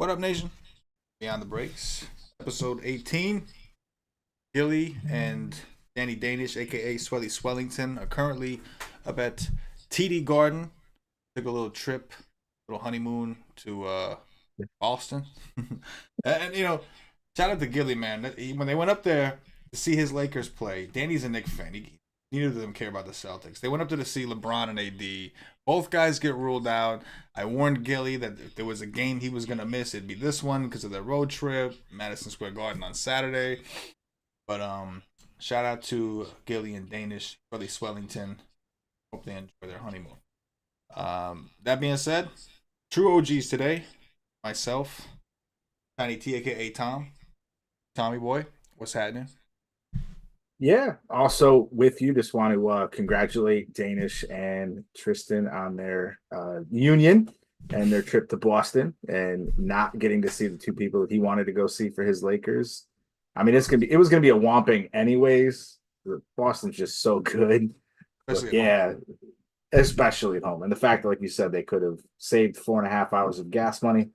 What up, nation? Beyond the Breaks, episode 18. Gilly and Danny Danish, aka Swelly Swellington, are currently up at TD Garden. Took a little trip, little honeymoon to Boston. and, shout out to Gilly, man. When they went up there to see his Lakers play, Danny's a Knicks fan. Neither of them care about the Celtics. They went up there to see LeBron and AD. Both guys get ruled out. I warned Gilly that if there was a game he was going to miss, it'd be this one because of their road trip, Madison Square Garden on Saturday. But shout out to Gilly and Danish, Shirley Swellington. Hope they enjoy their honeymoon. That being said, true OGs today. Myself, Tiny T, aka Tom. Tommy boy, what's happening? Yeah. Also, with you, just want to congratulate Danish and Tristan on their union and their trip to Boston and not getting to see the two people that he wanted to go see for his Lakers. I mean, it was gonna be a whomping anyways. Boston's just so good. But yeah, especially at home. And the fact that, like you said, they could have saved 4.5 hours of gas money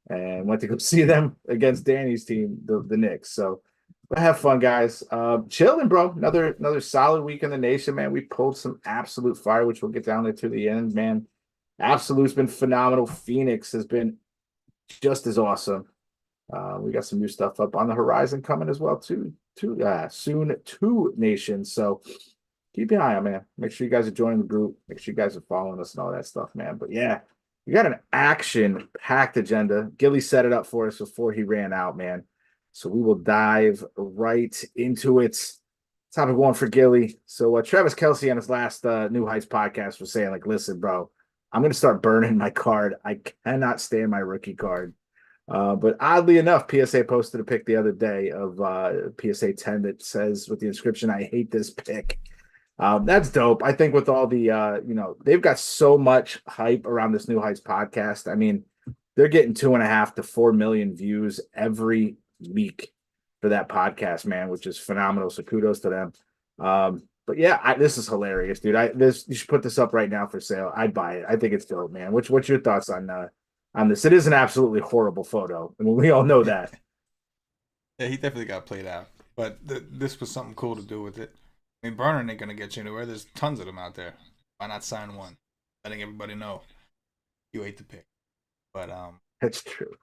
and went to go see them against Danny's team, the Knicks. So but have fun, guys. Chilling, bro. Another solid week in the nation, man. We pulled some absolute fire, which we'll get down there to the end, man. Absolute's been phenomenal. Phoenix has been just as awesome. We got some new stuff up on the horizon coming as well, too. Soon to nation. So keep your eye on, man. Make sure you guys are joining the group. Make sure you guys are following us and all that stuff, man. But yeah, we got an action-packed agenda. Gilly set it up for us before he ran out, man. So we will dive right into it. Topic one for Gilly. So Travis Kelce on his last New Heights podcast was saying, like, listen, bro, I'm going to start burning my card. I cannot stand my rookie card. But oddly enough, PSA posted a pic the other day of PSA 10 that says with the inscription, I hate this pick. That's dope. I think with all the, they've got so much hype around this New Heights podcast. I mean, they're getting 2.5 to 4 million views every week for that podcast, man, which is phenomenal. So kudos to them. But yeah, this is hilarious, dude. You should put this up right now for sale. I'd buy it. I think it's dope, man. What's your thoughts on this? It is an absolutely horrible photo. I mean, we all know that. Yeah, he definitely got played out. But this was something cool to do with it. I mean, burning ain't gonna get you anywhere. There's tons of them out there. Why not sign one? Letting everybody know you ate the pick. But That's true.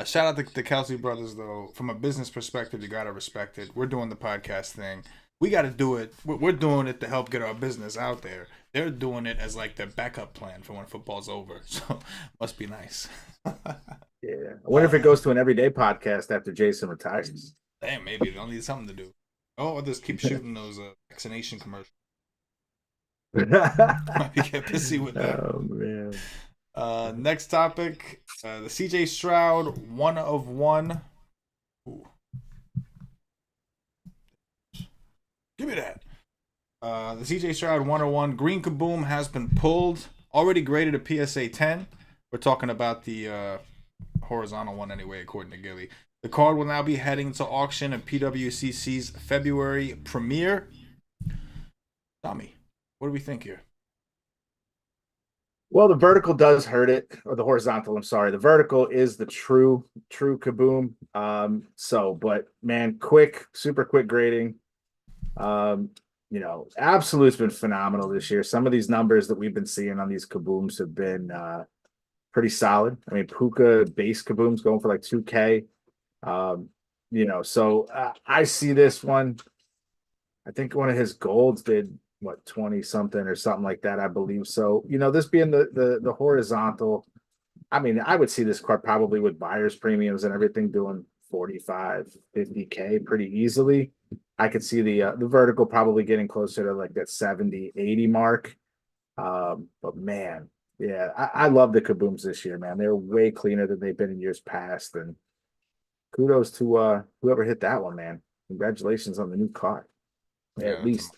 Shout out to the Kelce brothers, though. From a business perspective, you gotta respect it. We're doing the podcast thing. We gotta do it. We're doing it to help get our business out there. They're doing it as like their backup plan for when football's over. So must be nice. Yeah. I wonder if it goes to an everyday podcast after Jason retires. Damn, maybe they'll need something to do. Oh, or just keep shooting those vaccination commercials. Might get busy with that. Oh man. Next topic, the CJ Stroud 1 of 1. Ooh. Give me that. The CJ Stroud 101 Green Kaboom has been pulled. Already graded a PSA 10. We're talking about the horizontal one anyway, according to Gilly. The card will now be heading to auction at PWCC's February premiere. Tommy, what do we think here? Well, the vertical does hurt it, or the horizontal. I'm sorry. The vertical is the true Kaboom. But man, super quick grading. Absolute's been phenomenal this year. Some of these numbers that we've been seeing on these Kabooms have been pretty solid. I mean, Puka base Kaboom's going for like 2K. I see this one. I think one of his golds did 20 something or something like that, I believe. So, this being the horizontal, I mean, I would see this card probably with buyer's premiums and everything doing 45, 50K pretty easily. I could see the vertical probably getting closer to like that 70, 80 mark. But man, yeah, I love the Kabooms this year, man. They're way cleaner than they've been in years past. And kudos to whoever hit that one, man. Congratulations on the new card. Yeah, at least.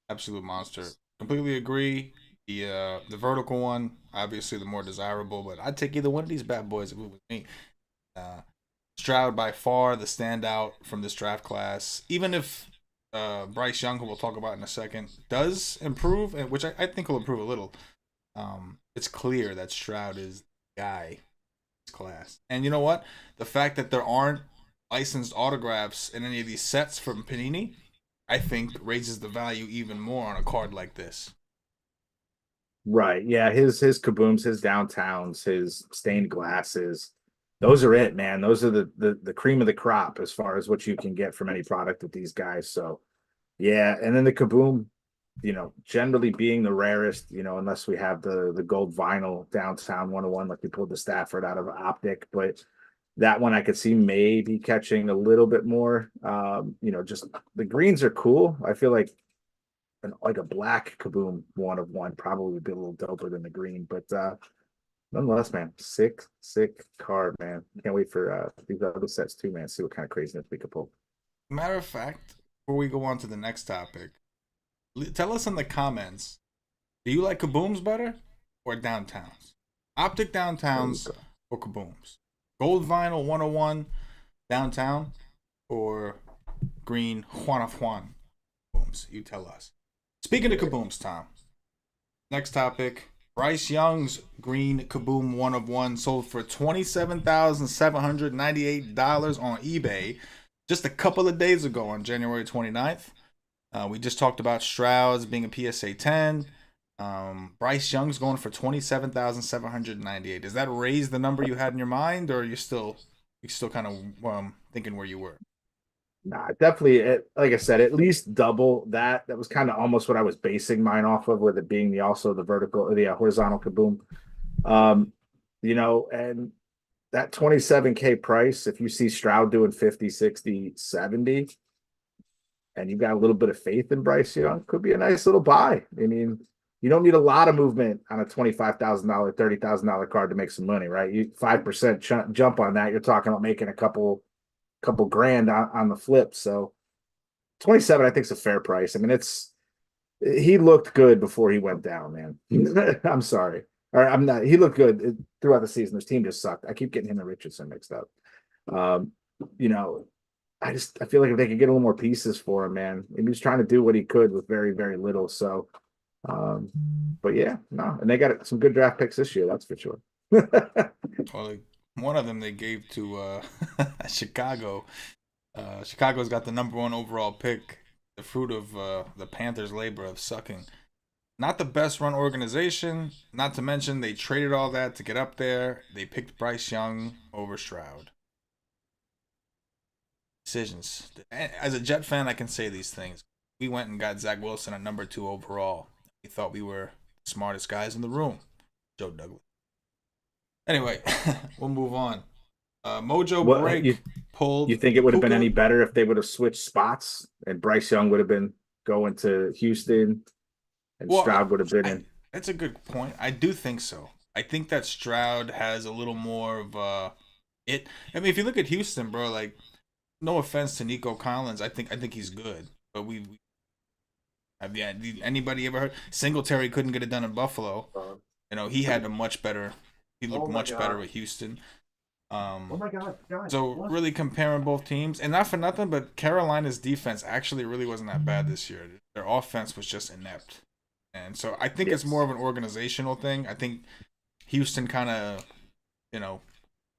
Absolute monster. Completely agree. The vertical one, obviously the more desirable, but I'd take either one of these bad boys if it was me. Stroud by far the standout from this draft class. Even if Bryce Young, who we'll talk about in a second, does improve, which I think will improve a little, it's clear that Stroud is guy. Class. And you know what? The fact that there aren't licensed autographs in any of these sets from Panini, I think raises the value even more on a card like this. Right. Yeah. His kabooms, his downtowns, his stained glasses. Those are it, man. Those are the cream of the crop as far as what you can get from any product with these guys. So yeah. And then the kaboom, generally being the rarest, unless we have the gold vinyl downtown 101, like we pulled the Stafford out of Optic, but that one I could see maybe catching a little bit more. Just the greens are cool. I feel like a black kaboom 101 probably would be a little doper than the green, but nonetheless, man, sick card, man. Can't wait for these other sets too, man. See what kind of craziness we could pull. Matter of fact, before we go on to the next topic, tell us in the comments, do you like kabooms better or downtowns? Optic downtowns or kabooms? Gold vinyl 101 downtown or green Juan of Juan kabooms? You tell us. Speaking of kabooms, Tom, next topic. Bryce Young's green Kaboom 1 of 1 sold for $27,798 on eBay just a couple of days ago on January 29th. We just talked about Stroud's being a PSA 10. Bryce Young's going for $27,798. Does that raise the number you had in your mind, or you still kind of thinking where you were? Nah, definitely. Like I said, at least double that. That was kind of almost what I was basing mine off of, with it being the vertical or the horizontal kaboom. And that 27K price, if you see Stroud doing 50, 60, 70, and you got a little bit of faith in Bryce Young, could be a nice little buy. I mean, you don't need a lot of movement on a $25,000, $30,000 card to make some money, right? You 5% jump on that, you're talking about making a couple grand on the flip. So 27, I think, is a fair price. I mean, he looked good before he went down, man. I'm sorry. Or I'm not. He looked good throughout the season. His team just sucked. I keep getting him and Richardson mixed up. Um, you know, I feel like if they could get a little more pieces for him, man. He was trying to do what he could with very, very little. So, but yeah, no. And they got some good draft picks this year, that's for sure. Well, one of them they gave to Chicago. Chicago's got the #1 overall pick, the fruit of the Panthers' labor of sucking. Not the best run organization, not to mention they traded all that to get up there. They picked Bryce Young over Stroud. Decisions. As a Jet fan, I can say these things. We went and got Zach Wilson at #2 overall. We thought we were the smartest guys in the room. Joe Douglas. Anyway, we'll move on. Mojo Break pulled. You think it would have been any better if they would have switched spots and Bryce Young would have been going to Houston and Stroud would have been in? That's a good point. I do think so. I think that Stroud has a little more of it. I mean, if you look at Houston, bro, like, no offense to Nico Collins, I think he's good, but we have anybody ever heard Singletary couldn't get it done in Buffalo? He had a much better. He looked much better with Houston. Oh my God! So really comparing both teams, and not for nothing, but Carolina's defense actually really wasn't that bad this year. Their offense was just inept, and so I think it's more of an organizational thing. I think Houston kind of,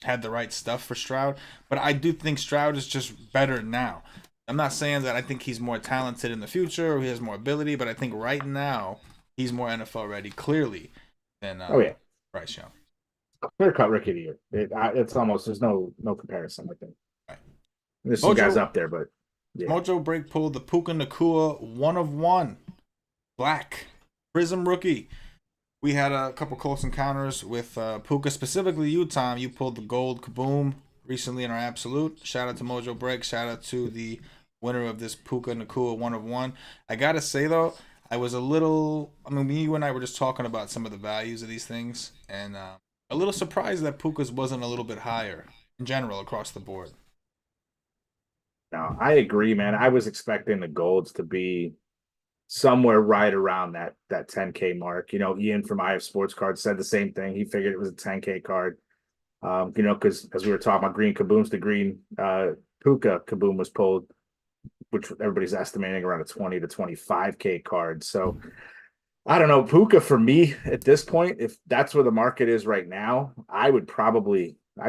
had the right stuff for Stroud, but I do think Stroud is just better now. I'm not saying that I think he's more talented in the future or he has more ability, but I think right now he's more NFL ready, clearly, than Bryce Young. Clear cut rookie of the year. It's almost, there's no comparison, I think. Right. There's some guys up there, but yeah. Mojo Break pulled the Puka Nacua 1 of 1 black Prism rookie. We had a couple close encounters with Puka, specifically you, Tom. You pulled the gold Kaboom recently in our Absolute. Shout out to Mojo Break. Shout out to the winner of this Puka Nacua 1 of 1. I gotta say though, I was a little. I mean, you and I were just talking about some of the values of these things, and a little surprised that Puka's wasn't a little bit higher in general across the board. No, I agree, man. I was expecting the golds to be somewhere right around that 10K mark. Ian from IF Sports Cards said the same thing. He figured it was a 10K card. Because as we were talking about green Kabooms, the green Puka Kaboom was pulled, which everybody's estimating around a 20 to 25K card. So I don't know. Puka for me at this point, if that's where the market is right now, I'd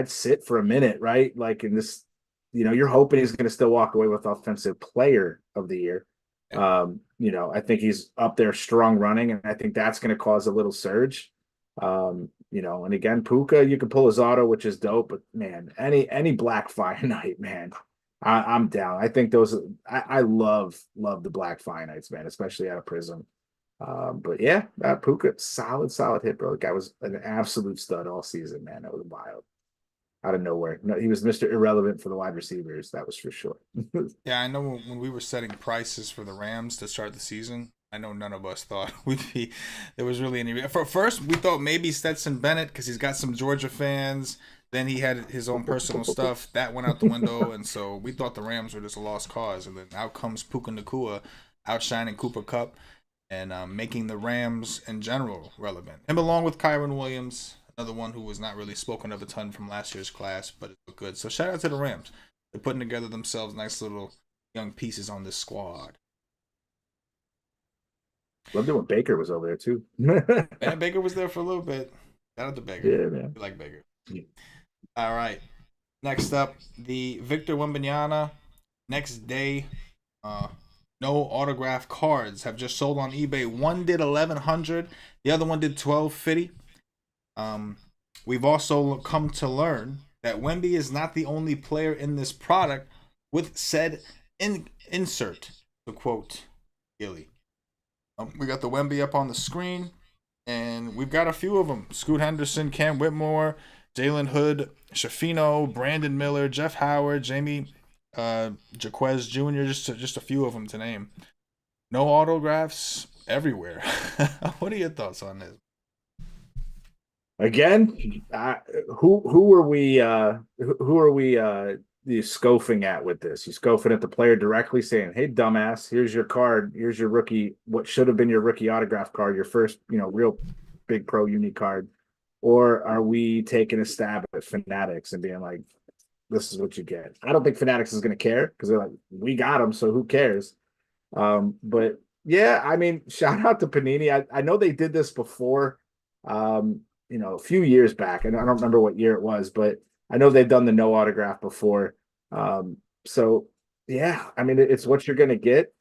sit for a minute, right? Like in this, you're hoping he's going to still walk away with offensive player of the year. Yeah. I think he's up there strong running, and I think that's going to cause a little surge. And again, Puka, you can pull his auto, which is dope, but man, any Black Fire Night, man, I'm down. I think I love the Black Fire Nights, man, especially out of Prism. But yeah, Puka, solid hit, bro. The guy was an absolute stud all season, man. That was wild. Out of nowhere. No, he was Mr. Irrelevant for the wide receivers, that was for sure. Yeah, I know when we were setting prices for the Rams to start the season, I know none of us thought there was really any. For first, we thought maybe Stetson Bennett because he's got some Georgia fans. Then he had his own personal stuff that went out the window, and so we thought the Rams were just a lost cause. And then out comes Puka Nacua, outshining Cooper Cup, and making the Rams in general relevant. Him along with Kyron Williams, another one who was not really spoken of a ton from last year's class, but it looked good. So shout out to the Rams. They're putting together themselves nice little young pieces on this squad. Loved it when Baker was over there too. And Baker was there for a little bit. Shout out to Baker. Yeah, man. We like Baker. All right. Next up, the Victor Wembanyama. Next day, no autograph cards have just sold on eBay. One did 1,100. The other one did 1,250. We've also come to learn that Wemby is not the only player in this product with said insert, to quote Gilly. We got the Wemby up on the screen, and we've got a few of them. Scoot Henderson, Cam Whitmore, Jalen Hood, Shafino, Brandon Miller, Jeff Howard, Jamie Jaquez Jr., just a few of them to name. No autographs everywhere. What are your thoughts on this? Again, who are we you scoffing at with this? You scoffing at the player directly saying, "Hey, dumbass, here's your card. Here's your rookie. What should have been your rookie autograph card, your first, real big pro unique card." Or are we taking a stab at Fanatics and being like, "This is what you get"? I don't think Fanatics is going to care because they're like, "We got them, so who cares?" But yeah, I mean, shout out to Panini. I know they did this before. A few years back. And I don't remember what year it was, but I know they've done the no autograph before. So yeah, I mean, it's what you're going to get.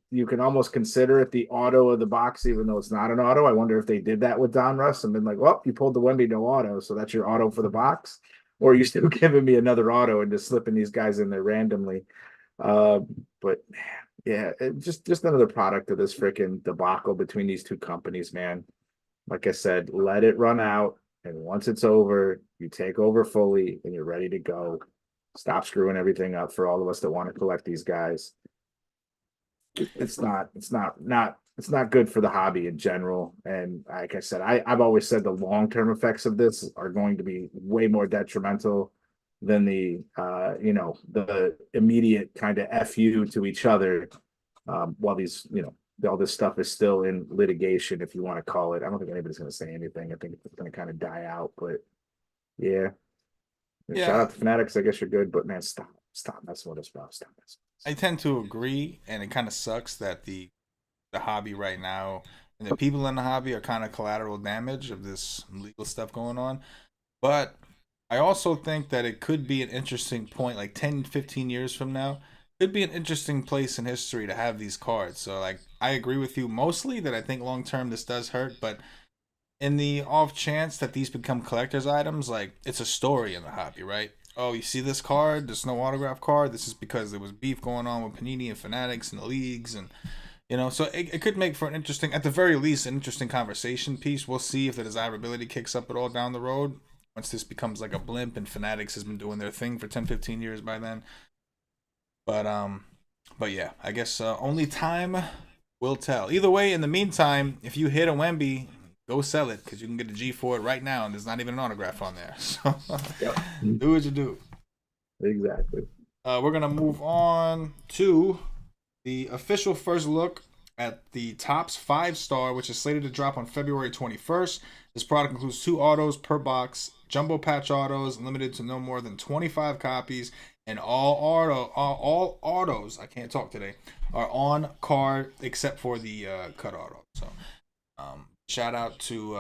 You can almost consider it the auto of the box, even though it's not an auto. I wonder if they did that with Don Russ and been like, well, you pulled the Wemby no auto, so that's your auto for the box. Or are you still giving me another auto and just slipping these guys in there randomly? But yeah, just another product of this freaking debacle between these two companies, man. Like I said, let it run out. And once it's over, you take over fully and you're ready to go. Stop screwing everything up for all of us that want to collect these guys. It's not good for the hobby in general. And like I said, I've always said the long-term effects of this are going to be way more detrimental than the immediate kind of FU to each other while these, all this stuff is still in litigation, if you want to call it. I don't think anybody's going to say anything. I think it's going to kind of die out. But yeah, shout out to Fanatics. I guess you're good, but man, stop messing with us, bro. Stop messing. I tend to agree, and it kind of sucks that the hobby right now and the people in the hobby are kind of collateral damage of this legal stuff going on. But I also think that it could be an interesting point, like 10, 15 years from now. Could be an interesting place in history to have these cards. So like I agree with you mostly that I think long term this does hurt, but in the off chance that these become collector's items, like it's a story in the hobby, right? Oh, you see this card? There's no autograph card. This is because there was beef going on with Panini and Fanatics and the leagues, and so it could make for an interesting, at the very least, an interesting conversation piece. We'll see if the desirability kicks up at all down the road once this becomes like a blimp and Fanatics has been doing their thing for 10, 15 years by then. But yeah, I guess only time will tell. Either way, in the meantime, if you hit a Wemby, go sell it because you can get a G for it right now, and there's not even an autograph on there. So do what you do. Exactly. We're gonna move on to the official first look at the Topps 5-star, which is slated to drop on February 21st. This product includes 2 autos per box, jumbo patch autos, limited to no more than 25 copies, and all autos, I can't talk today, are on card except for the cut auto. So shout out to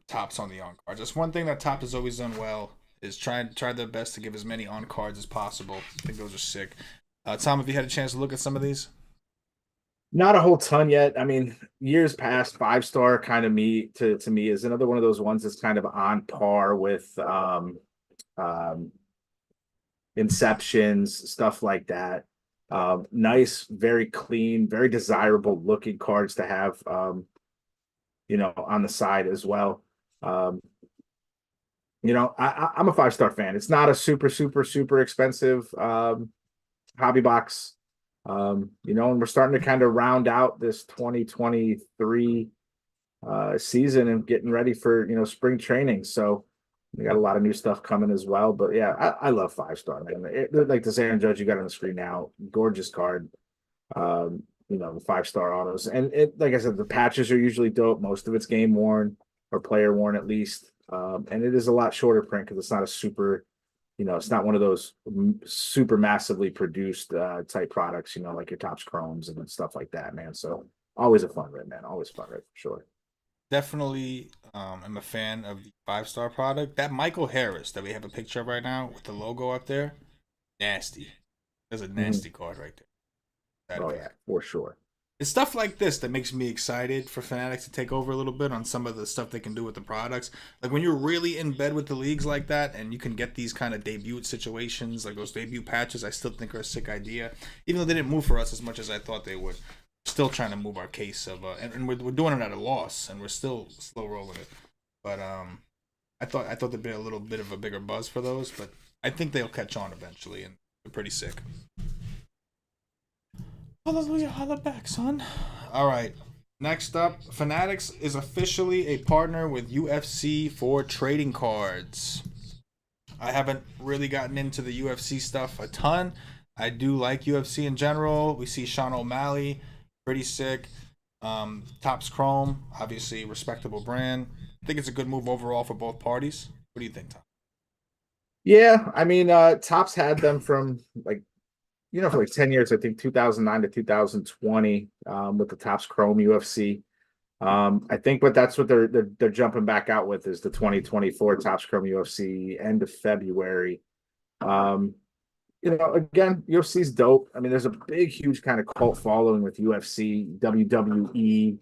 Topps on the on cards. That's one thing that Topps has always done well, is try their best to give as many on cards as possible. I think those are sick. Tom, have you had a chance to look at some of these? Not a whole ton yet. I mean, years past, 5-star kind of me to me is another one of those ones that's kind of on par with um, Inceptions, stuff like that. Nice, very clean, very desirable looking cards to have, on the side as well. Um, I'm a 5-star fan. It's not a super, super, super expensive hobby box. And we're starting to kind of round out this 2023 season and getting ready for spring training. So we got a lot of new stuff coming as well. But yeah, I love 5-star, man. Like the Aaron Judge you got on the screen now, gorgeous card. The 5-star autos, and like I said, the patches are usually dope. Most of it's game worn or player worn at least, and it is a lot shorter print because it's not a super. It's not one of those super massively produced type products, like your Topps Chromes and stuff like that, man. So always a fun read, man. Always fun read for sure. Definitely am a fan of the 5-star product. That Michael Harris that we have a picture of right now with the logo up there, nasty. There's a nasty card right there. Oh yeah, for sure. It's stuff like this that makes me excited for Fanatics to take over a little bit on some of the stuff they can do with the products. Like when you're really in bed with the leagues like that and you can get these kind of debut situations, like those debut patches, I still think are a sick idea. Even though they didn't move for us as much as I thought they would. Still trying to move our case of, and we're doing it at a loss, and we're still slow rolling it. But I thought there'd be a little bit of a bigger buzz for those, but I think they'll catch on eventually, and they're pretty sick. Hallelujah, holla back, son. All right. Next up, Fanatics is officially a partner with UFC for trading cards. I haven't really gotten into the UFC stuff a ton. I do like UFC in general. We see Sean O'Malley, pretty sick. Topps Chrome, obviously respectable brand. I think it's a good move overall for both parties. What do you think, Tom? Yeah, I mean, Topps had them from for like 10 years, I think 2009 to 2020, with the Topps Chrome UFC. I think that's what they're jumping back out with is the 2024 Topps Chrome UFC end of February. Again, UFC's dope. I mean, there's a big, huge kind of cult following with UFC, WWE,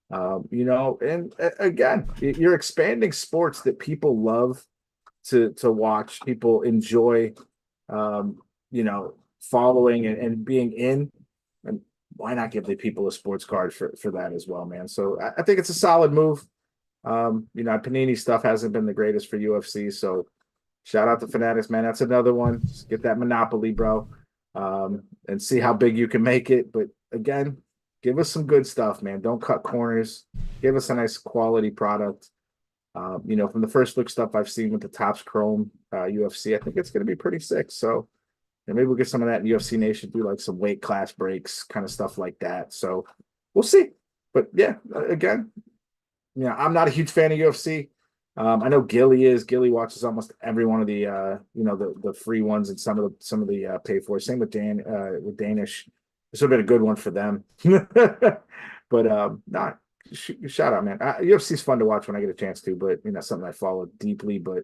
and again, you're expanding sports that people love to watch, people enjoy, following and being in, and why not give the people a sports card for that as well, man? So I think it's a solid move. Panini stuff hasn't been the greatest for UFC, so shout out to Fanatics, man. That's another one. Just get that monopoly, bro, and see how big you can make it. But again, give us some good stuff, man. Don't cut corners. Give us a nice quality product. From the first look stuff I've seen with the Topps Chrome UFC, I think it's going to be pretty sick. So maybe we'll get some of that in UFC Nation, do like some weight class breaks, kind of stuff like that. So we'll see. But yeah, again, I'm not a huge fan of UFC. I know Gilly is. Gilly watches almost every one of the the free ones and some of the pay for. Same with with Danish. This would have been a good one for them. But not shout out, man. UFC is fun to watch when I get a chance to, but something I follow deeply. But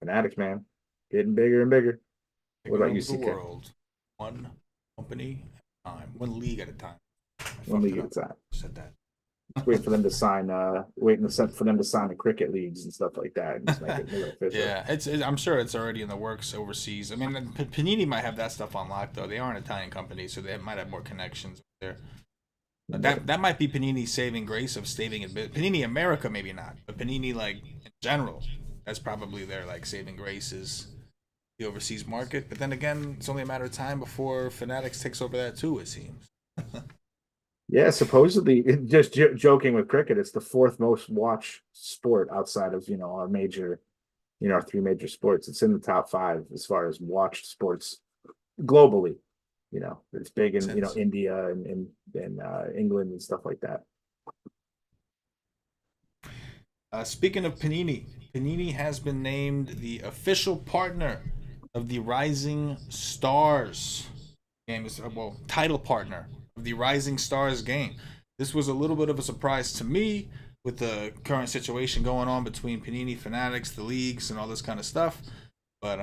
Fanatics, man, getting bigger and bigger. What about you, CK? World, one company at a time, one league at a time. One league at a time. Said that. Wait for them to sign. Waiting for them to sign the cricket leagues and stuff like that, and just make it more official. Yeah, I'm sure it's already in the works overseas. I mean, Panini might have that stuff on lock though. They are an Italian company, so they might have more connections there. That might be Panini's saving grace of staving it. Panini America maybe not, but Panini like in general, that's probably their like saving grace is the overseas market. But then again, it's only a matter of time before Fanatics takes over that too. It seems. Yeah, supposedly, just joking with cricket, it's the fourth most watched sport outside of our major, our three major sports. It's in the top 5 as far as watched sports globally. It's big in India and England and stuff like that. Speaking of Panini, Panini has been named the official partner of the Rising Stars game. Is title partner of the Rising Stars game. This was a little bit of a surprise to me with the current situation going on between Panini, Fanatics, the leagues, and all this kind of stuff. But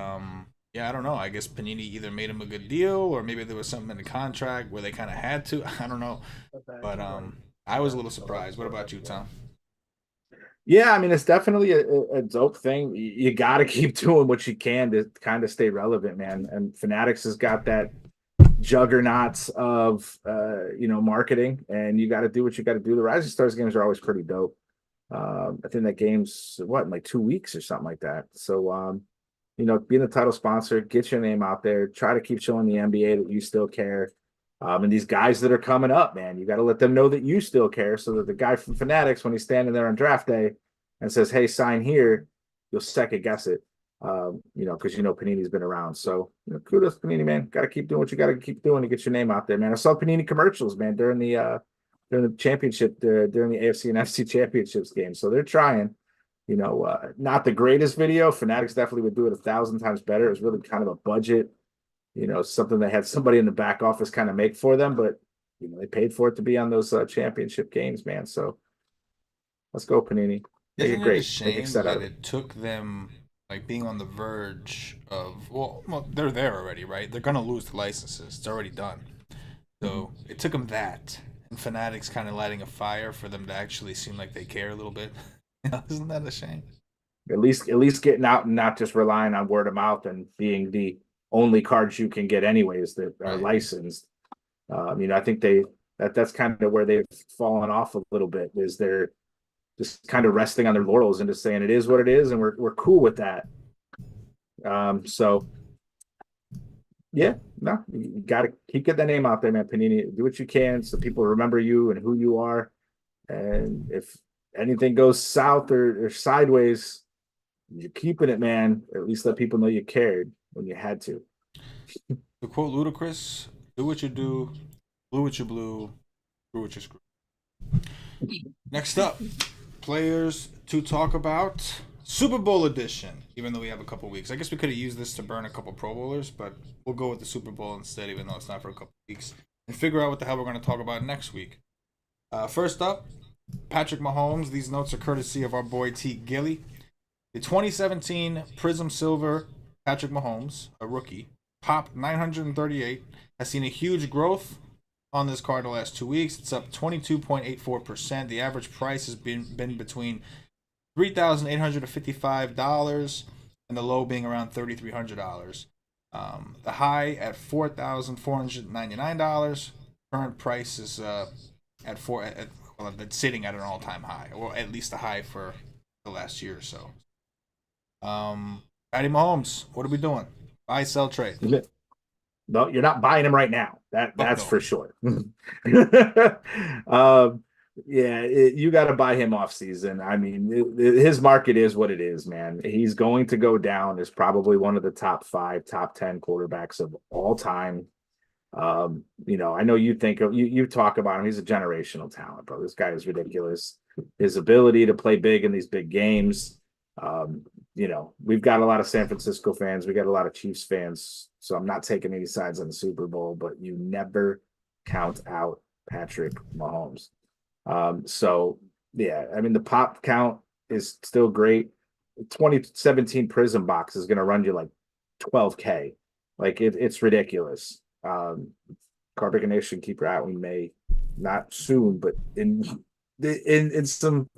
yeah, I don't know. I guess Panini either made him a good deal, or maybe there was something in the contract where they kind of had to. I don't know. But I was a little surprised. What about you, Tom? Yeah, I mean, it's definitely a dope thing. You got to keep doing what you can to kind of stay relevant, man. And Fanatics has got that juggernauts of marketing, and you got to do what you got to do. The Rising Stars games are always pretty dope. I think that game's in like 2 weeks or something like that. So being the title sponsor, get your name out there, try to keep showing the NBA that you still care. And these guys that are coming up, man, you got to let them know that you still care, so that the guy from Fanatics, when he's standing there on draft day and says, "Hey, sign here," you'll second guess it. Because Panini's been around. So kudos Panini, man. Got to keep doing what you got to keep doing to get your name out there, man. I saw Panini commercials, man, during the championship, during the AFC and FC championships game. So they're trying. Not the greatest video. Fanatics definitely would do it 1,000 times better. It was really kind of a budget, something they had somebody in the back office kind of make for them, but they paid for it to be on those championship games, man. So let's go, Panini. Make Isn't it it a great. shame that it took them like being on the verge of well, they're there already, right? They're gonna lose the licenses. It's already done. So it took them that and Fanatics kind of lighting a fire for them to actually seem like they care a little bit. Isn't that a shame? At least getting out and not just relying on word of mouth and being the only cards you can get anyways that are Right. licensed. I think that's kind of where they've fallen off a little bit, is they're just kind of resting on their laurels and just saying it is what it is, and we're cool with that. So yeah, no, you got to keep getting that name out there, man. Panini, do what you can so people remember you and who you are. And if anything goes south or sideways, you're keeping it, man. At least let people know you cared when you had to. To quote Ludacris, do what you do, blue what you blue, screw what you screw. Next up, players to talk about. Super Bowl edition, even though we have a couple weeks. I guess we could have used this to burn a couple Pro Bowlers, but we'll go with the Super Bowl instead, even though it's not for a couple weeks, and figure out what the hell we're going to talk about next week. First up, Patrick Mahomes. These notes are courtesy of our boy T. Gilly. The 2017 Prism Silver Patrick Mahomes, a rookie, popped 938, has seen a huge growth on this card the last 2 weeks. It's up 22.84%. The average price has been between $3,855 and the low being around $3,300. The high at $4,499. Current price is it's sitting at an all-time high, or at least a high for the last year or so. Patty Mahomes, what are we doing? Buy, sell, trade. No, you're not buying him right now. That's for sure. You got to buy him off season. I mean, his market is what it is, man. He's going to go down as probably one of the top 5, top 10 quarterbacks of all time. I know you think of you talk about him. He's a generational talent, bro. This guy is ridiculous. His ability to play big in these big games. We've got a lot of San Francisco fans. We got a lot of Chiefs fans. So I'm not taking any sides on the Super Bowl, but you never count out Patrick Mahomes. The pop count is still great. 2017 Prism box is going to run you like $12K. Like it's ridiculous. Card Nation, keep your eye out. We may not soon, but in some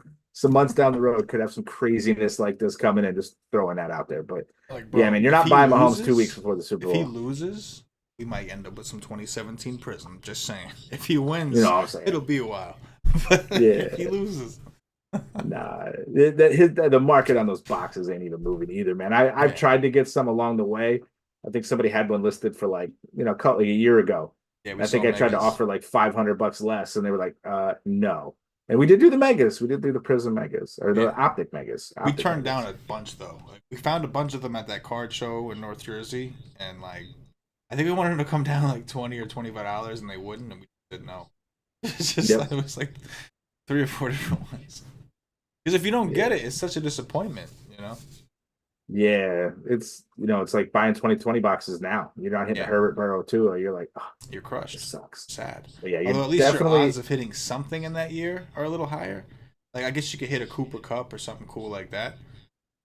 months down the road could have some craziness like this coming in. Just throwing that out there. But bro, yeah, man, you're not buying Mahomes 2 weeks before the Super Bowl. If he loses, we might end up with some 2017 Prism. Just saying. If he wins, it'll be a while. But if he loses. Nah, the market on those boxes ain't even moving either, man. I've tried to get some along the way. I think somebody had one listed for like a year ago. Yeah, I think I tried to offer like $500 less, and they were like, no. And we did do the megas. We did do the Prism megas or the optic megas. We turned down a bunch though. Like, we found a bunch of them at that card show in North Jersey, and like I think we wanted them to come down like $20 or $25, and they wouldn't, and we said no. It's just it was like 3 or 4 different ones. Because if you don't get it, it's such a disappointment, Yeah, it's like buying 2020 boxes now. You're not hitting a Yeah, Herbert Burrow too, or you're like, oh, you're this crushed. sucks. Sad. But yeah, you're Although at least your odds definitely of hitting something in that year are a little higher. Like I guess you could hit a Cooper Cup or something cool like that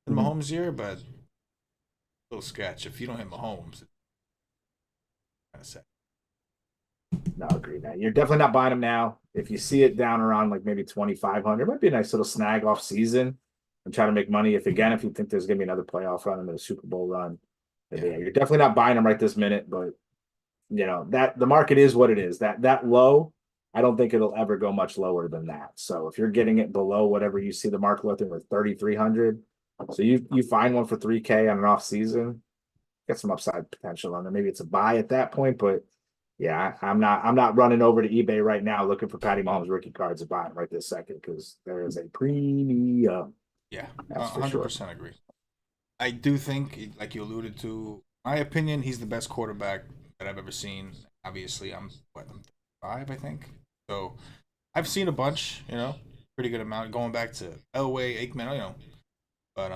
in mhm, Mahomes' year, but a little sketch. If you don't hit Mahomes, it's kind of sad. no, agree that. You're definitely not buying them now. If you see it down around like maybe 2,500, might be a nice little snag off season and try to make money. If you think there's gonna be another playoff run and a Super Bowl run, then Yeah, yeah, you're definitely not buying them right this minute. But that the market is what it is. That low, I don't think it'll ever go much lower than that. So if you're getting it below whatever you see the market looking with 3,300, so you find one for 3K on an off season, get some upside potential on there. Maybe it's a buy at that point, but yeah, I'm not running over to eBay right now looking for Patty Mahomes rookie cards to buy right this second because there is a premium. yeah, That's for hundred sure. percent agree. I do think, like you alluded to, my opinion, he's the best quarterback that I've ever seen. Obviously, I'm 5, I think. So I've seen a bunch, pretty good amount going back to Elway, Aikman, but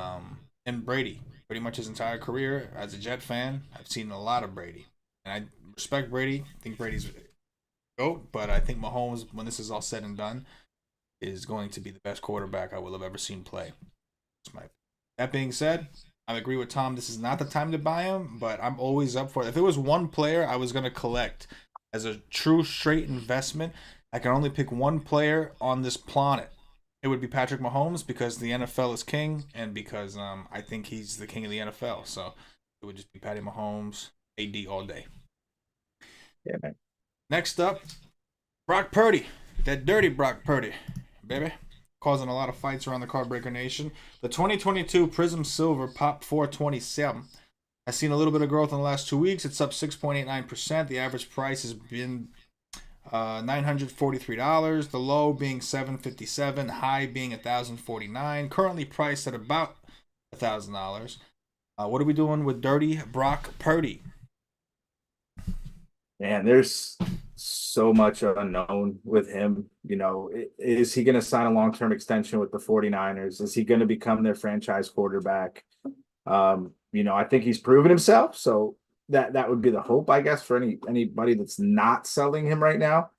and Brady, pretty much his entire career as a Jet fan, I've seen a lot of Brady, and I respect Brady. I think Brady's GOAT, but I think Mahomes, when this is all said and done, is going to be the best quarterback I will have ever seen play. That's my. That being said, I agree with Tom. This is not the time to buy him, but I'm always up for it. If there was one player I was gonna collect as a true straight investment, I can only pick one player on this planet. It would be Patrick Mahomes because the NFL is king, and because I think he's the king of the NFL. So it would just be Patty Mahomes, AD all day. Yeah, man. Next up, Brock Purdy, that dirty Brock Purdy, baby, causing a lot of fights around the Cardbreaker Nation. The 2022 Prism Silver Pop 427 has seen a little bit of growth in the last 2 weeks. It's up 6.89%. The average price has been $943. The low being $757. High being $1,049. Currently priced at about $1,000. What are we doing with Dirty Brock Purdy? Man, there's so much unknown with him. Is he going to sign a long-term extension with the 49ers? Is he going to become their franchise quarterback? I think he's proven himself. So that would be the hope, I guess, for anybody that's not selling him right now.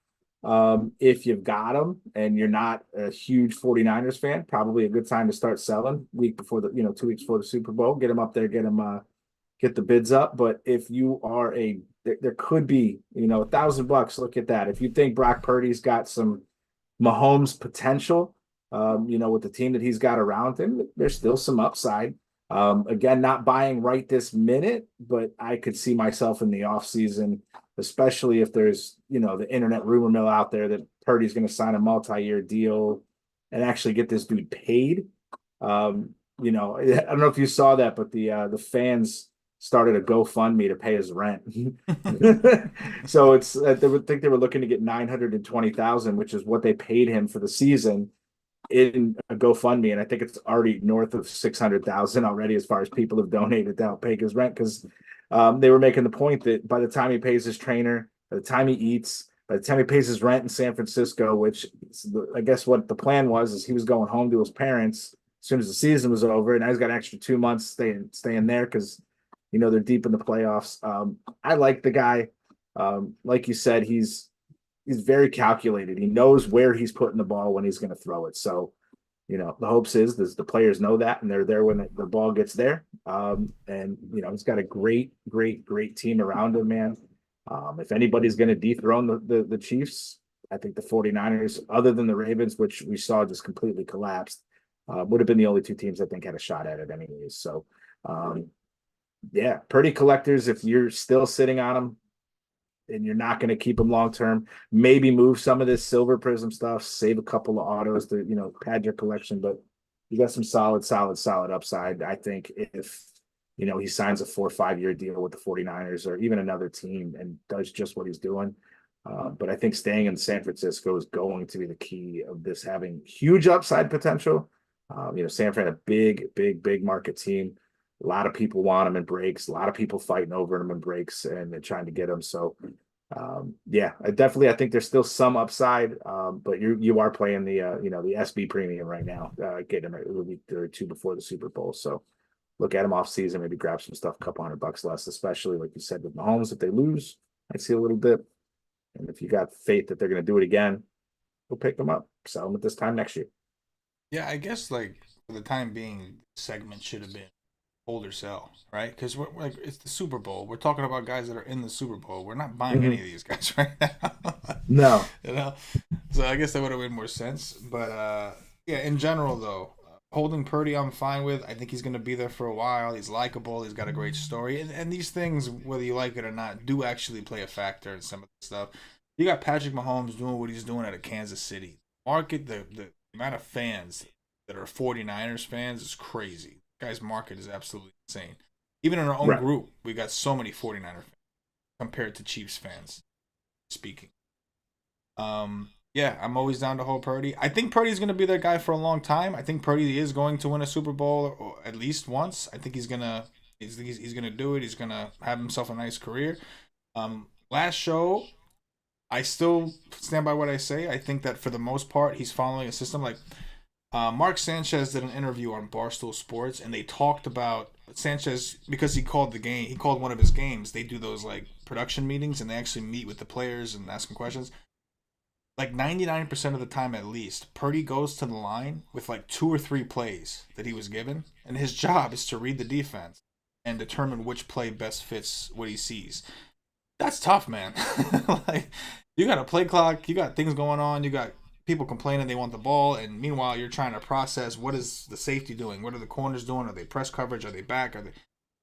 If you've got him and you're not a huge 49ers fan, probably a good time to start selling week before 2 weeks before the Super Bowl. Get him up there, get the bids up. But if you are there could be, $1,000. Look at that. If you think Brock Purdy's got some Mahomes potential, with the team that he's got around him, there's still some upside. Again, not buying right this minute, but I could see myself in the offseason, especially if there's, the internet rumor mill out there that Purdy's going to sign a multi-year deal and actually get this dude paid. I don't know if you saw that, but the fans started a GoFundMe to pay his rent. So it's they would think they were looking to get 920,000, which is what they paid him for the season in a GoFundMe, and I think it's already north of 600,000 already as far as people have donated to help pay his rent because they were making the point that by the time he pays his trainer, by the time he eats, by the time he pays his rent in San Francisco, which I guess what the plan was is he was going home to his parents as soon as the season was over, and now he's got an extra 2 months staying there because they're deep in the playoffs. I like the guy. Like you said, he's very calculated. He knows where he's putting the ball when he's going to throw it. So, the hopes is the players know that and they're there when the ball gets there. And he's got a great, great, great team around him, man. If anybody's going to dethrone the Chiefs, I think the 49ers, other than the Ravens, which we saw just completely collapsed, would have been the only two teams I think had a shot at it anyways. So, yeah, Purdy collectors, if you're still sitting on them, and you're not going to keep them long term, maybe move some of this silver prism stuff, save a couple of autos to pad your collection. But you got some solid upside. I think if he signs a 4 or 5 year deal with the 49ers or even another team and does just what he's doing. But I think staying in San Francisco is going to be the key of this having huge upside potential. San Fran, a big market team. A lot of people want him in breaks. A lot of people fighting over him in breaks and trying to get him. So, yeah, I think there's still some upside, but you are playing the SB premium right now, getting him a week or two before the Super Bowl. So, look at him off season, maybe grab some stuff, a couple $100 less, especially like you said with Mahomes. If they lose, I'd see a little dip. And if you got faith that they're going to do it again, we'll pick them up, sell them at this time next year. Yeah, I guess like for the time being, segment should have been hold or sell, right? Because we're like it's the Super Bowl. We're talking about guys that are in the Super Bowl. We're not buying any of these guys right now. No. You know, so I guess that would have made more sense. But yeah, in general though, holding Purdy, I'm fine with. I think he's going to be there for a while. He's likable. He's got a great story, and these things, whether you like it or not, do actually play a factor in some of the stuff. You got Patrick Mahomes doing what he's doing out of Kansas City. Market the amount of fans that are 49ers fans is crazy. The guy's market is absolutely insane. Even in our own Right. group, we got so many 49er fans compared to Chiefs fans. Speaking. Yeah, I'm always down to hold Purdy. I think Purdy's going to be that guy for a long time. I think Purdy is going to win a Super Bowl or at least once. I think he's gonna he's gonna do it. He's gonna have himself a nice career. Last show, I still stand by what I say. I think that for the most part, he's following a system like Mark Sanchez did an interview on Barstool Sports, and they talked about Sanchez because he called the game. He called one of his games. They do those like production meetings, and they actually meet with the players and ask them questions. Like 99% of the time at least, Purdy goes to the line with like 2 or 3 plays that he was given, and his job is to read the defense and determine which play best fits what he sees. That's tough, man. Like you got a play clock, you got things going on, you got people complaining they want the ball, and meanwhile you're trying to process what is the safety doing, what are the corners doing, are they press coverage, are they back, are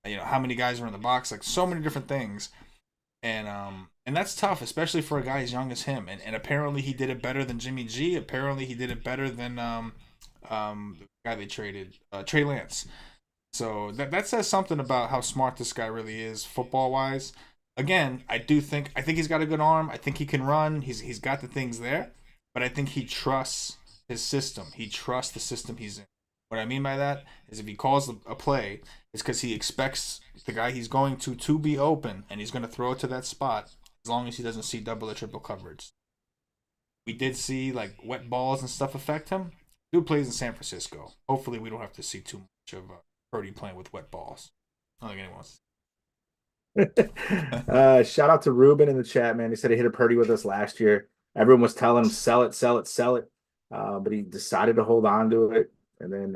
they, how many guys are in the box, like so many different things, and that's tough, especially for a guy as young as him. And apparently he did it better than Jimmy G. Apparently he did it better than the guy they traded, Trey Lance. So that says something about how smart this guy really is football wise. Again, I think he's got a good arm. I think he can run. He's got the things there, but I think he trusts his system. He trusts the system he's in. What I mean by that is if he calls a play, it's because he expects the guy he's going to be open, and he's going to throw it to that spot as long as he doesn't see double or triple coverage. We did see like wet balls and stuff affect him. Dude plays in San Francisco. Hopefully, we don't have to see too much of Purdy playing with wet balls. I don't think anyone wants. Shout out to Ruben in the chat, man. He said he hit a Purdy with us last year. Everyone was telling him sell it, sell it, sell it, but he decided to hold on to it. And then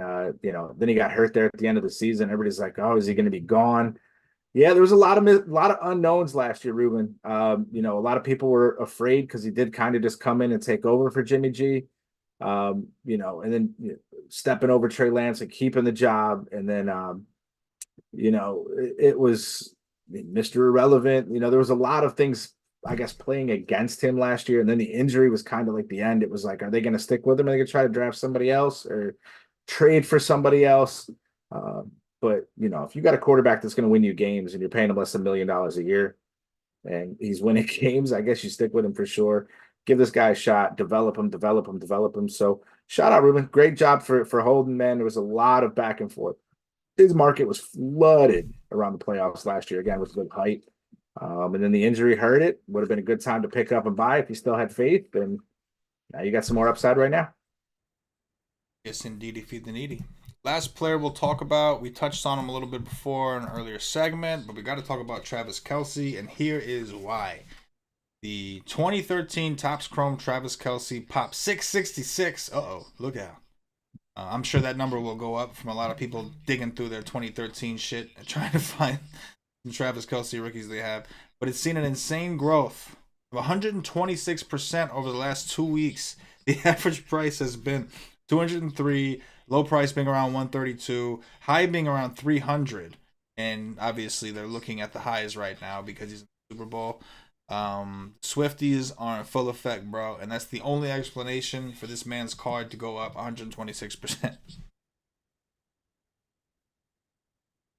then he got hurt there at the end of the season. Everybody's like, "Oh, is he going to be gone?" Yeah, there was a lot of unknowns last year, Ruben. A lot of people were afraid because he did kind of just come in and take over for Jimmy G. And then stepping over Trey Lance and keeping the job, and then it was Mr. Irrelevant. There was a lot of things, I guess, playing against him last year. And then the injury was kind of like the end. It was like, are they going to stick with him? Are they going to try to draft somebody else or trade for somebody else? But if you got a quarterback that's going to win you games and you're paying him less than $1 million a year and he's winning games, I guess you stick with him for sure. Give this guy a shot, develop him, develop him, develop him. So shout out, Ruben. Great job for holding, man. There was a lot of back and forth. His market was flooded around the playoffs last year, again, with good height. And then the injury hurt it. Would have been a good time to pick up and buy if you still had faith. And now you got some more upside right now. Yes, indeed, feed the needy. Last player we'll talk about, we touched on him a little bit before in an earlier segment, but we got to talk about Travis Kelce, and here is why. The 2013 Topps Chrome Travis Kelce popped 666. Look out. I'm sure that number will go up from a lot of people digging through their 2013 shit and trying to find the Travis Kelce rookies they have. But it's seen an insane growth of 126% over the last 2 weeks. The average price has been 203, low price being around 132, high being around 300. And obviously they're looking at the highs right now because he's in the Super Bowl. Swifties are in full effect, bro, and that's the only explanation for this man's card to go up 126%.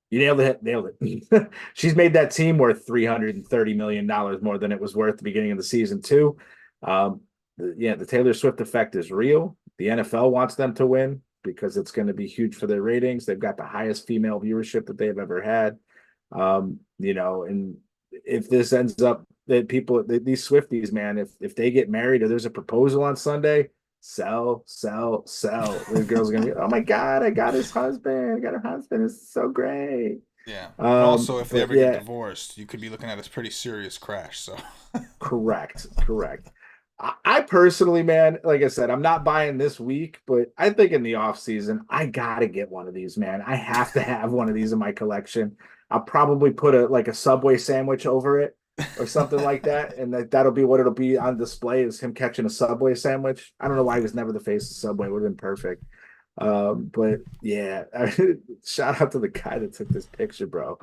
You nailed it. She's made that team worth $330 million more than it was worth at the beginning of the season too. The Taylor Swift effect is real. The NFL wants them to win because it's going to be huge for their ratings. They've got the highest female viewership that they've ever had. And if this ends up that these Swifties, man, if they get married or there's a proposal on Sunday, sell, sell, sell. The girls are gonna be, oh my god, I got his husband. I got her husband. It's so great. Yeah. And also, if they But ever get yeah, divorced, you could be looking at a pretty serious crash. So, correct, correct. I personally, man, like I said, I'm not buying this week, but I think in the off season, I gotta get one of these, man. I have to have one of these in my collection. I'll probably put a Subway sandwich over it or something like that, and that'll be what it'll be on display is him catching a Subway sandwich. I don't know why he was never the face of Subway; would have been perfect. But yeah, shout out to the guy that took this picture, bro.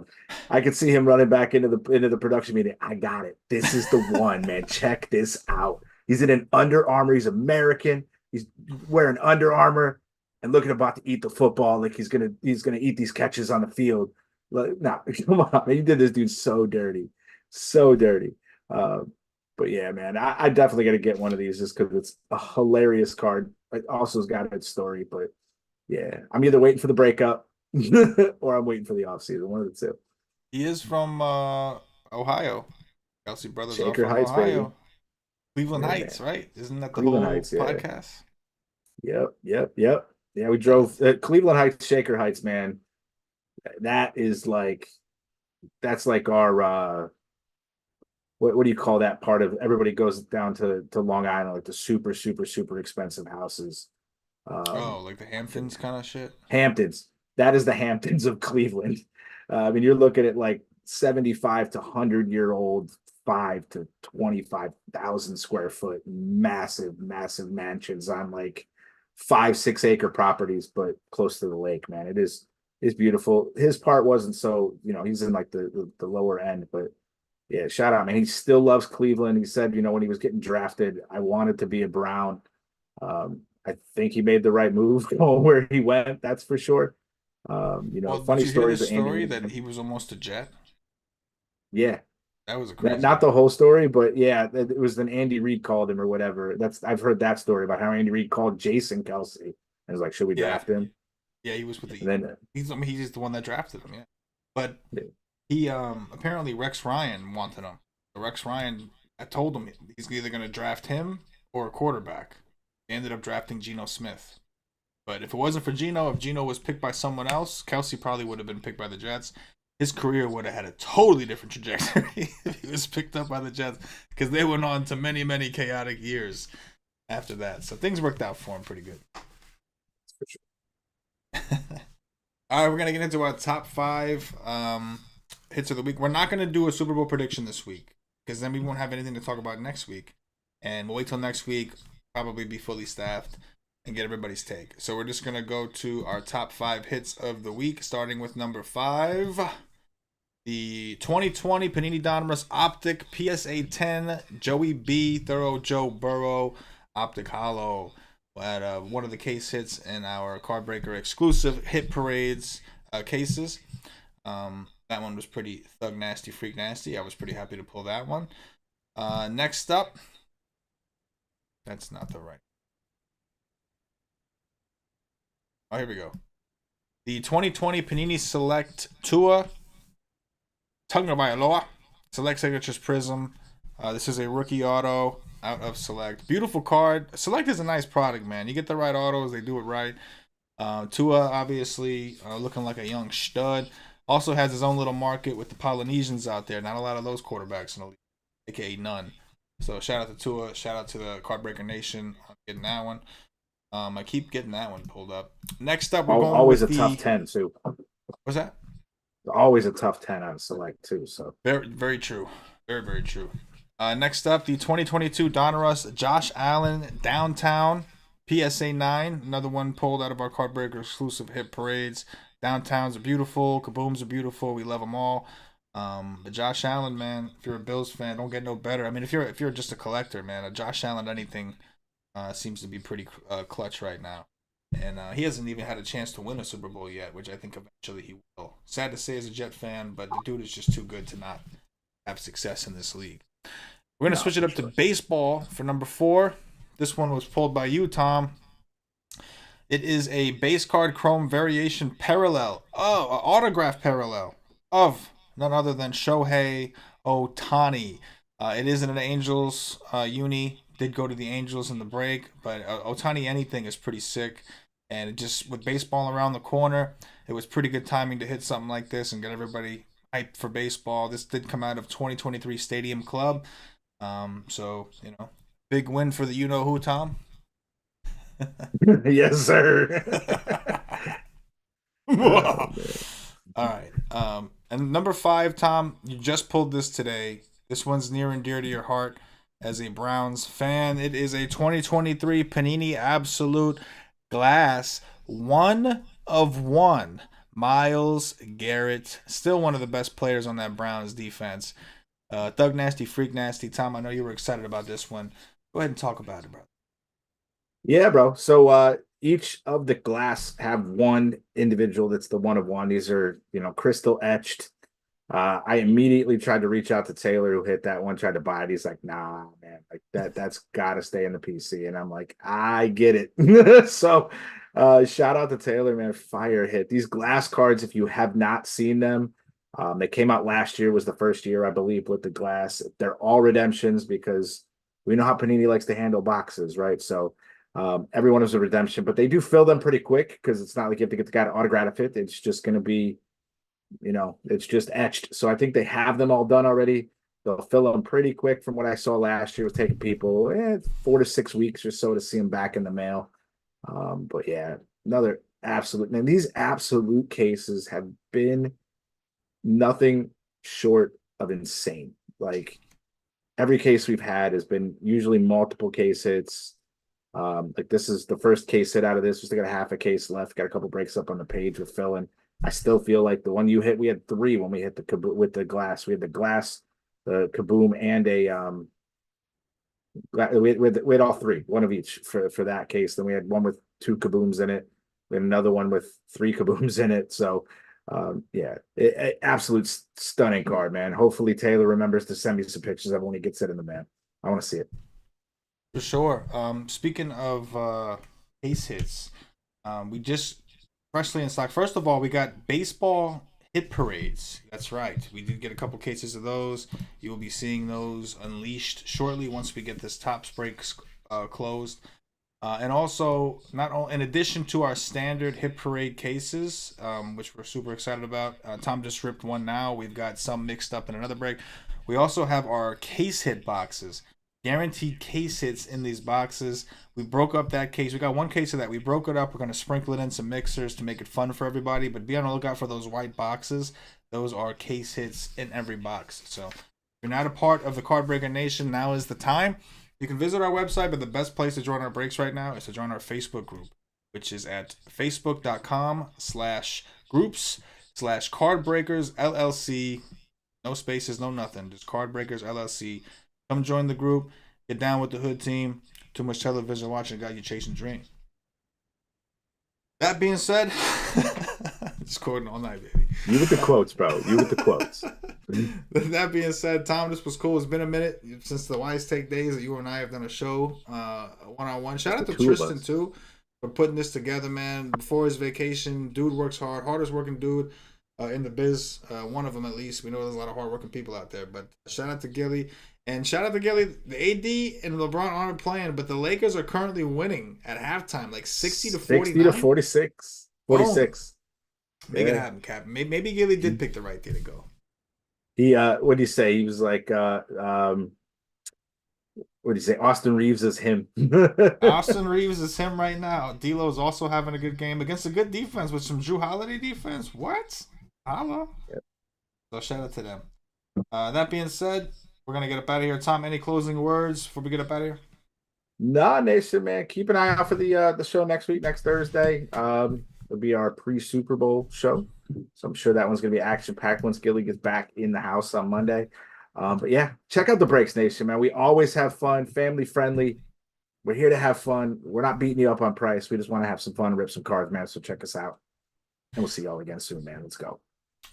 I could see him running back into the production meeting. I got it. This is the one, man. Check this out. He's in an Under Armour. He's American. He's wearing Under Armour and looking about to eat the football like he's gonna eat these catches on the field. Like, nah, come on, man. You did this dude so dirty, so dirty. Uh, but yeah, man, I definitely got to get one of these just because it's a hilarious card. It also has got its story, but yeah, I'm either waiting for the breakup or I'm waiting for the offseason. One of the two. he is from Ohio. Kelce brothers are Shaker from Heights, baby. Ohio. Cleveland Yeah, Heights, man. right? Isn't that the Cleveland whole Heights, yeah. podcast? Yep, yep, yep. Yeah, we drove Cleveland Heights, Shaker Heights, man. That is like that's like our what do you call that part of everybody goes down to Long Island, like the super, super, super expensive houses. Oh, like the Hamptons kind of shit. Hamptons. That is the Hamptons of Cleveland. I mean, you're looking at like 75 to 100-year-old, 5 to 25,000 square foot, massive, massive mansions on like 5, 6 acre properties, but close to the lake, man. Is beautiful. His part wasn't so, he's in like the lower end, but yeah, shout out, man. He still loves Cleveland. He said, when he was getting drafted, I wanted to be a Brown. I think he made the right move going where he went. That's for sure. Well, did Funny you hear stories this of Andy story Reid. that he was almost a Jet? Yeah, That was a crazy not one. the whole story, but yeah, it was then Andy Reid called him or whatever. I've heard that story about how Andy Reid called Jason Kelce and was like, "Should we Yeah, draft him?" yeah, he was with the And then He's I mean, he's just the one that drafted him. Yeah, but yeah, he apparently Rex Ryan wanted him. So Rex Ryan, I told him he's either going to draft him or a quarterback. They ended up drafting Geno Smith. But if it wasn't for Geno, if Geno was picked by someone else, Kelsey probably would have been picked by the Jets. His career would have had a totally different trajectory if he was picked up by the Jets because they went on to many, many chaotic years after that. So things worked out for him pretty good. All right, we're gonna get into our top five hits of the week. We're not gonna do a Super Bowl prediction this week because then we won't have anything to talk about next week, and we'll wait till next week. Probably be fully staffed and get everybody's take. So we're just gonna go to our top five hits of the week, starting with number 5, the 2020 Panini Donruss Optic PSA 10 Joey B Thorough Joe Burrow Optic Hollow. At one of the case hits in our card breaker exclusive hit parades cases. That one was pretty thug nasty, freak nasty. I was pretty happy to pull that one. Next up, that's not the right. Oh, here we go. The 2020 Panini Select Tua Tagovailoa Select Signatures Prism. This is a rookie auto out of Select. Beautiful card. Select is a nice product, man. You get the right autos, they do it right. Tua, obviously, looking like a young stud. Also has his own little market with the Polynesians out there. Not a lot of those quarterbacks in the league, aka none. So shout out to Tua. Shout out to the Cardbreaker Nation on getting that one. I keep getting that one pulled up. Next up, we're going always with a tough 10 too. What's that? Always a tough 10 on Select too. So very, very true. Very, very true. Next up, the 2022 Donruss Josh Allen Downtown PSA 9. Another one pulled out of our Card Breaker exclusive hit parades. Downtowns are beautiful. Kabooms are beautiful. We love them all. But Josh Allen, man, if you're a Bills fan, don't get no better. I mean, if you're just a collector, man, a Josh Allen anything seems to be pretty clutch right now. And he hasn't even had a chance to win a Super Bowl yet, which I think eventually he will. Sad to say as a Jet fan, but the dude is just too good to not have success in this league. We're going to switch it up to baseball for number 4. This one was pulled by you, Tom. It is a base card chrome variation parallel. Oh, an autograph parallel of none other than Shohei Ohtani. It is in an Angels uni did go to the Angels in the break, but Otani anything is pretty sick. And it just with baseball around the corner, it was pretty good timing to hit something like this and get everybody hyped for baseball. This did come out of 2023 Stadium Club. So, big win for the you know who, Tom. Yes, sir. All right. And number 5, Tom, you just pulled this today. This one's near and dear to your heart as a Browns fan. It is a 2023 Panini Absolute Glass 1 of 1. Myles Garrett, still one of the best players on that Browns defense. Thug Nasty, Freak Nasty. Tom, I know you were excited about this one. Go ahead and talk about it, bro. Yeah, bro. So each of the glass have one individual that's the 1 of 1. These are, crystal etched. I immediately tried to reach out to Taylor, who hit that one, tried to buy it. He's like, nah, man, like that's gotta stay in the PC. And I'm like, I get it. So shout out to Taylor, man. Fire hit. These glass cards, if you have not seen them, they came out last year, was the first year, I believe, with the glass. They're all redemptions because we know how Panini likes to handle boxes, right? So everyone is a redemption, but they do fill them pretty quick because it's not like you have to get the guy to autograph it. It's just going to be, it's just etched. So I think they have them all done already. They'll fill them pretty quick from what I saw last year. It was taking people 4 to 6 weeks or so to see them back in the mail. But yeah, another absolute, man, these absolute cases have been nothing short of insane. Like every case we've had has been usually multiple case hits. Like this is the first case hit out of this. We still got a half a case left. Got a couple breaks up on the page with filling. I still feel like the one you hit, we had 3 when we hit the with the glass. We had the glass, the Kaboom, and we had all 3, one of each for that case. Then we had one with 2 Kabooms in it. We had another one with 3 Kabooms in it. So absolute stunning card, man. Hopefully Taylor remembers to send me some pictures of when he gets it in the mail. I want to see it. For sure. Speaking of case hits, we just freshly in stock. First of all, we got baseball hit parades. That's right. We did get a couple cases of those. You will be seeing those unleashed shortly once we get this Topps break closed. And also, in addition to our standard hit parade cases, which we're super excited about, Tom just ripped one now. We've got some mixed up in another break. We also have our case hit boxes. Guaranteed case hits in these boxes. We broke up that case. We got one case of that. We broke it up. We're going to sprinkle it in some mixers to make it fun for everybody. But be on the lookout for those white boxes. Those are case hits in every box. So if you're not a part of the Card Breaker Nation, now is the time. You can visit our website, but the best place to join our breaks right now is to join our Facebook group, which is at facebook.com/groups/Cardbreakers LLC. No spaces, no nothing. Just Cardbreakers LLC. Come join the group. Get down with the hood team. Too much television watching got you chasing dreams. That being said, just quoting all night, baby. You with the quotes, bro. You with the quotes. That being said, Tom, this was cool. It's been a minute since the Wise Take days that you and I have done a show one-on-one. Shout out to Tristan, too, for putting this together, man. Before his vacation, dude works hard. Hardest working dude in the biz. One of them, at least. We know there's a lot of hard-working people out there. But shout out to Gilly. And shout out to Gilly. The AD and LeBron aren't playing, but the Lakers are currently winning at halftime, like 60 to 49. 60 to 46. 46. Make it happen, Cap. Maybe Gilly did pick the right day to go. He what did he say? He was like what did he say? Austin Reeves is him. Austin Reeves is him right now. D'Lo's also having a good game against a good defense with some Drew Holiday defense. What? Holla. Yep. So shout out to them. That being said, we're gonna get up out of here. Tom, any closing words before we get up out of here? Nah, Nation, man. Keep an eye out for the show next week, next Thursday. It'll be our pre-Super Bowl show. So I'm sure that one's going to be action-packed once Gilly gets back in the house on Monday. But yeah, check out the Breaks Nation, man. We always have fun, family-friendly. We're here to have fun. We're not beating you up on price. We just want to have some fun, rip some cards, man. So check us out. And we'll see y'all again soon, man. Let's go.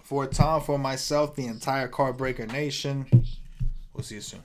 For Tom, for myself, the entire Card Breaker Nation, we'll see you soon.